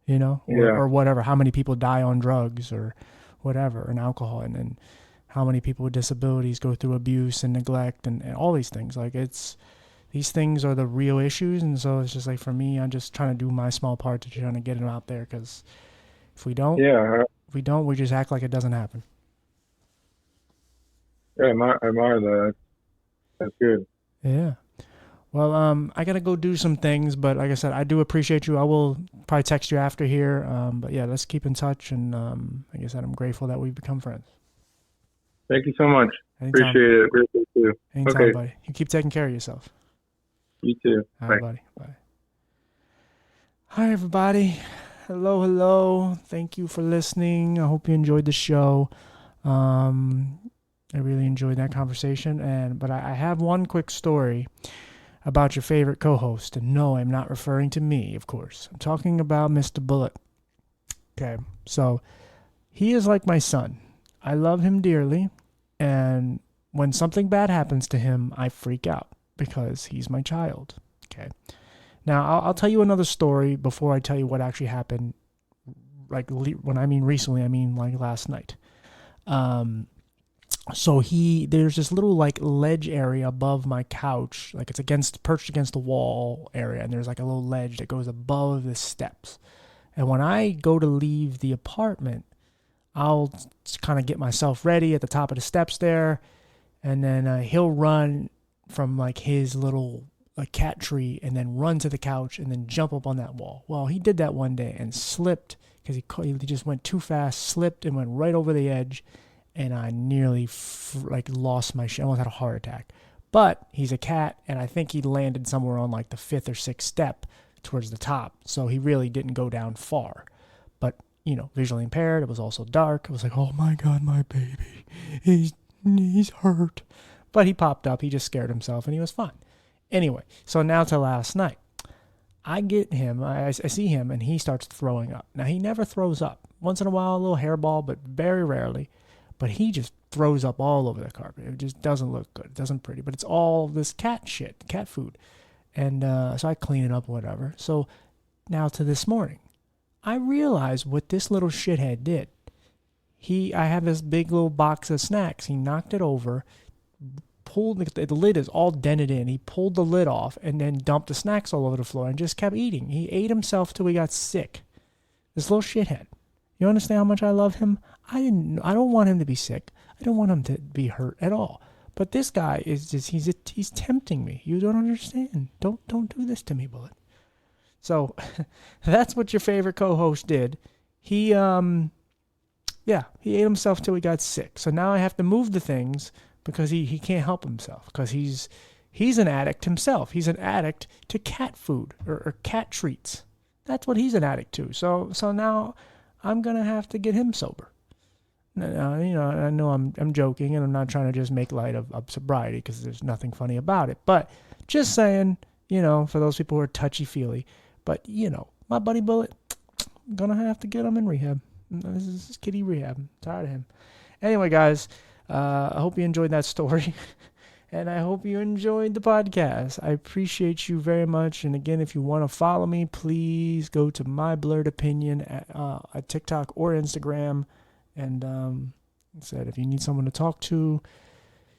or whatever. How many people die on drugs or whatever, and alcohol, and how many people with disabilities go through abuse and neglect and all these things. Like, these things are the real issues. And so it's just like, for me, I'm just trying to do my small part to trying to get it out there. Because if we don't, we just act like it doesn't happen. Yeah, I admire that. That's good. Yeah. Well, I got to go do some things, but like I said, I do appreciate you. I will probably text you after here. But yeah, let's keep in touch. And like I said, I'm grateful that we've become friends. Thank you so much. Anytime. Appreciate it. Grateful too. Anytime, okay, buddy. You keep taking care of yourself. You too. All Bye. right, buddy. Bye. Hi, everybody. Hello. Thank you for listening. I hope you enjoyed the show. I really enjoyed that conversation. But I have one quick story about your favorite co-host. And no, I'm not referring to me, of course. I'm talking about Mr. Bullet. Okay, so he is like my son. I love him dearly. And when something bad happens to him, I freak out because he's my child. Okay. Now, I'll tell you another story before I tell you what actually happened. Like, when I mean recently, I mean like last night. So there's this little like ledge area above my couch. Like, it's perched against the wall area. And there's like a little ledge that goes above the steps. And when I go to leave the apartment, I'll kind of get myself ready at the top of the steps there. And then he'll run from like his little cat tree and then run to the couch and then jump up on that wall. Well, he did that one day and slipped because he just went too fast, slipped and went right over the edge. And I nearly lost my shit. I almost had a heart attack. But he's a cat, and I think he landed somewhere on like the 5th or 6th step towards the top. So he really didn't go down far. But, visually impaired. It was also dark. It was like, oh my God, my baby. He's hurt. But he popped up. He just scared himself, and he was fine. Anyway, so now to last night. I get him. I see him, and he starts throwing up. Now, he never throws up. Once in a while, a little hairball, but very rarely. But he just throws up all over the carpet. It just doesn't look good. It doesn't pretty. But it's all this cat shit, cat food. And so I clean it up, whatever. So now to this morning. I realized what this little shithead did. I have this big little box of snacks. He knocked it over, pulled the lid is all dented in. He pulled the lid off and then dumped the snacks all over the floor and just kept eating. He ate himself till he got sick. This little shithead. You understand how much I love him? I don't want him to be sick. I don't want him to be hurt at all. But this guy is he's tempting me. You don't understand. Don't do this to me, Bullet. So that's what your favorite co-host did. He he ate himself till he got sick. So now I have to move the things because he can't help himself because he's an addict himself. He's an addict to cat food or cat treats. That's what he's an addict to. So now I'm gonna have to get him sober. Now, I know I'm joking and I'm not trying to just make light of sobriety because there's nothing funny about it. But just saying, for those people who are touchy-feely. But, my buddy Bullet, I'm going to have to get him in rehab. This is kitty rehab. I'm tired of him. Anyway, guys, I hope you enjoyed that story. And I hope you enjoyed the podcast. I appreciate you very much. And again, if you want to follow me, please go to My Blurred Opinion at TikTok or Instagram. And like I said, if you need someone to talk to,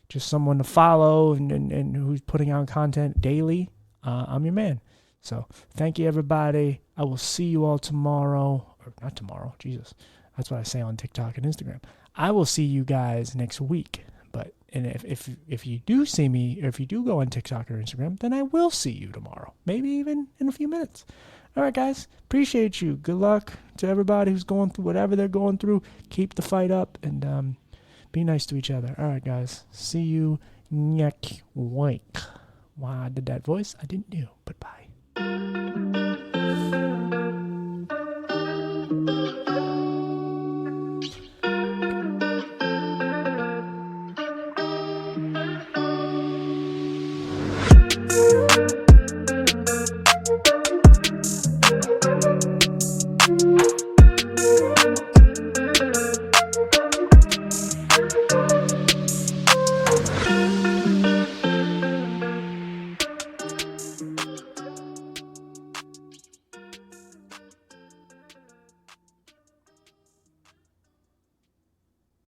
just someone to follow and who's putting out content daily, I'm your man. So thank you, everybody. I will see you all tomorrow. Or not tomorrow. Jesus. That's what I say on TikTok and Instagram. I will see you guys next week. But if you do see me, or if you do go on TikTok or Instagram, then I will see you tomorrow. Maybe even in a few minutes. All right, guys. Appreciate you. Good luck to everybody who's going through whatever they're going through. Keep the fight up and be nice to each other. All right, guys. See you next week. Why I did that voice, I didn't do. But bye.